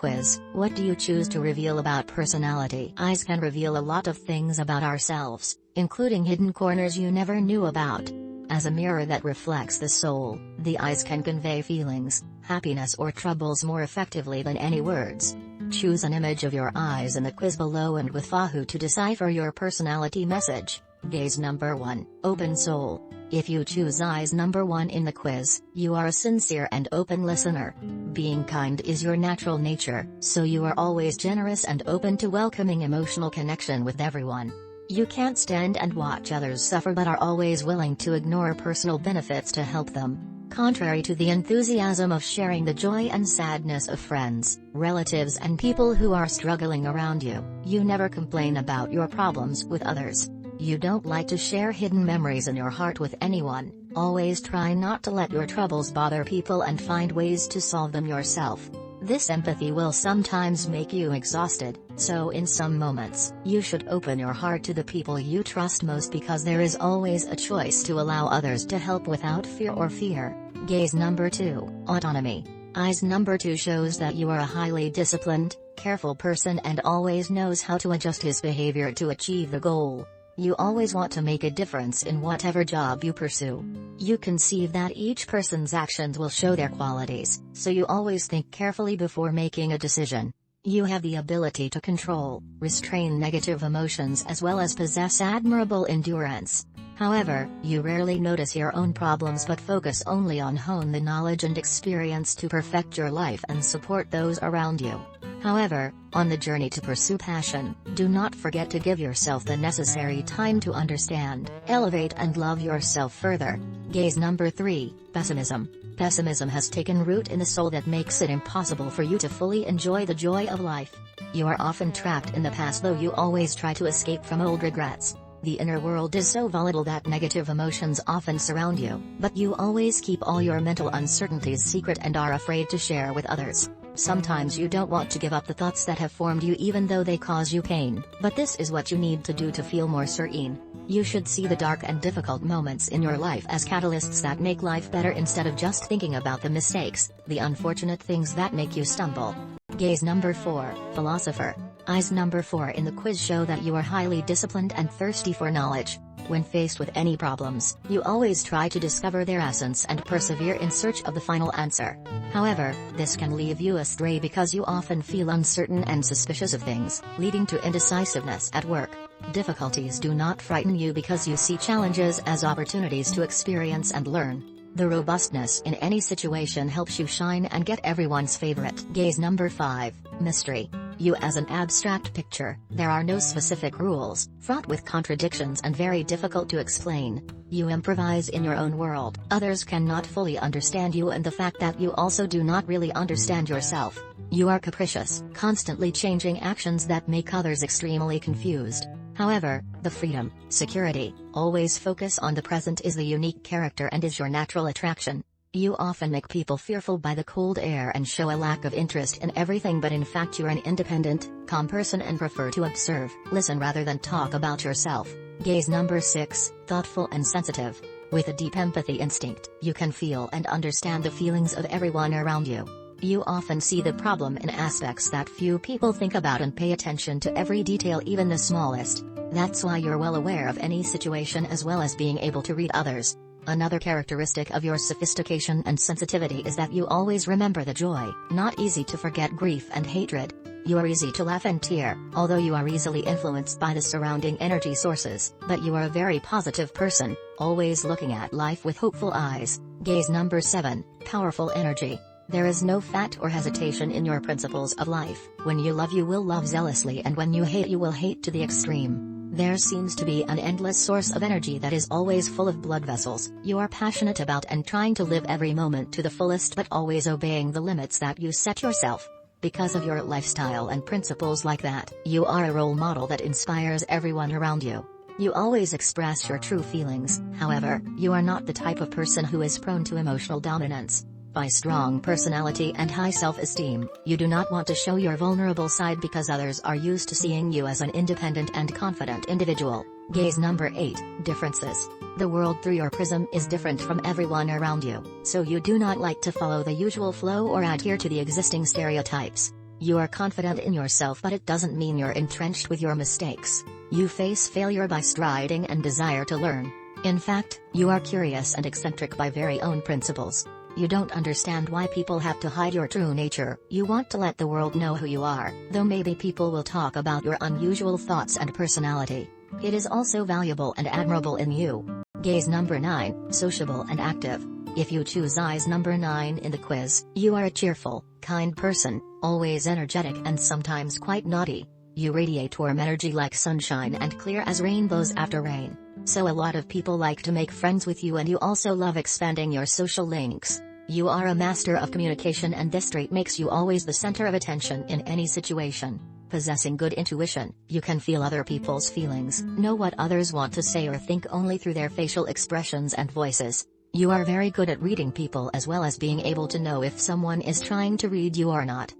quiz, what do you choose to reveal about personality? Eyes can reveal a lot of things about ourselves, including hidden corners you never knew about. As a mirror that reflects the soul, the eyes can convey feelings, happiness or troubles more effectively than any words. Choose an image of your eyes in the quiz below and with PHAHU to decipher your personality message. Gaze number 1, Open Soul. If you choose eyes number 1 in the quiz, you are a sincere and open listener. Being kind is your natural nature, so you are always generous and open to welcoming emotional connection with everyone. You can't stand and watch others suffer but are always willing to ignore personal benefits to help them. Contrary to the enthusiasm of sharing the joy and sadness of friends, relatives and people who are struggling around you, you never complain about your problems with others. You don't like to share hidden memories in your heart with anyone, always try not to let your troubles bother people and find ways to solve them yourself. This empathy will sometimes make you exhausted, so in some moments, you should open your heart to the people you trust most because there is always a choice to allow others to help without fear or fear. Gaze number 2, Autonomy. Eyes number 2 shows that you are a highly disciplined, careful person and always knows how to adjust his behavior to achieve the goal. You always want to make a difference in whatever job you pursue. You conceive that each person's actions will show their qualities, so you always think carefully before making a decision. You have the ability to control, restrain negative emotions as well as possess admirable endurance. However, you rarely notice your own problems but focus only on hone the knowledge and experience to perfect your life and support those around you. However, on the journey to pursue passion, do not forget to give yourself the necessary time to understand, elevate and love yourself further. Gaze number 3, Pessimism. Pessimism has taken root in the soul that makes it impossible for you to fully enjoy the joy of life. You are often trapped in the past though you always try to escape from old regrets. The inner world is so volatile that negative emotions often surround you, but you always keep all your mental uncertainties secret and are afraid to share with others. Sometimes you don't want to give up the thoughts that have formed you even though they cause you pain, but this is what you need to do to feel more serene. You should see the dark and difficult moments in your life as catalysts that make life better instead of just thinking about the mistakes, the unfortunate things that make you stumble. Gaze number 4, Philosopher. Eyes number 4 in the quiz show that you are highly disciplined and thirsty for knowledge. When faced with any problems, you always try to discover their essence and persevere in search of the final answer. However, this can leave you astray because you often feel uncertain and suspicious of things, leading to indecisiveness at work. Difficulties do not frighten you because you see challenges as opportunities to experience and learn. The robustness in any situation helps you shine and get everyone's favorite. Gaze number 5, Mystery. You as an abstract picture, there are no specific rules, fraught with contradictions and very difficult to explain. You improvise in your own world, others cannot fully understand you and the fact that you also do not really understand yourself. You are capricious, constantly changing actions that make others extremely confused. However, the freedom, security, always focus on the present is the unique character and is your natural attraction. You often make people fearful by the cold air and show a lack of interest in everything but in fact you're an independent, calm person and prefer to observe, listen rather than talk about yourself. Gaze number 6, Thoughtful and Sensitive. With a deep empathy instinct, you can feel and understand the feelings of everyone around you. You often see the problem in aspects that few people think about and pay attention to every detail even the smallest. That's why you're well aware of any situation as well as being able to read others. Another characteristic of your sophistication and sensitivity is that you always remember the joy, not easy to forget grief and hatred. You are easy to laugh and tear, although you are easily influenced by the surrounding energy sources, but you are a very positive person, always looking at life with hopeful eyes. Gaze number 7, Powerful Energy. There is no fat or hesitation in your principles of life. When you will love zealously and when you will hate to the extreme. There seems to be an endless source of energy that is always full of blood vessels. You are passionate about and trying to live every moment to the fullest but always obeying the limits that you set yourself. Because of your lifestyle and principles like that, you are a role model that inspires everyone around you. You always express your true feelings, however, you are not the type of person who is prone to emotional dominance. By strong personality and high self-esteem, you do not want to show your vulnerable side because others are used to seeing you as an independent and confident individual. Gaze number 8, Differences. The world through your prism is different from everyone around you, so you do not like to follow the usual flow or adhere to the existing stereotypes. You are confident in yourself, but it doesn't mean you're entrenched with your mistakes. You face failure by striding and desire to learn. In fact, you are curious and eccentric by very own principles. You don't understand why people have to hide your true nature. You want to let the world know who you are, though maybe people will talk about your unusual thoughts and personality. It is also valuable and admirable in you. Gaze number 9, sociable and active. If you choose eyes number 9 in the quiz, you are a cheerful, kind person, always energetic and sometimes quite naughty. You radiate warm energy like sunshine and clear as rainbows after rain. So a lot of people like to make friends with you, and you also love expanding your social links. You are a master of communication, and this trait makes you always the center of attention in any situation. Possessing good intuition, you can feel other people's feelings, know what others want to say or think only through their facial expressions and voices. You are very good at reading people as well as being able to know if someone is trying to read you or not.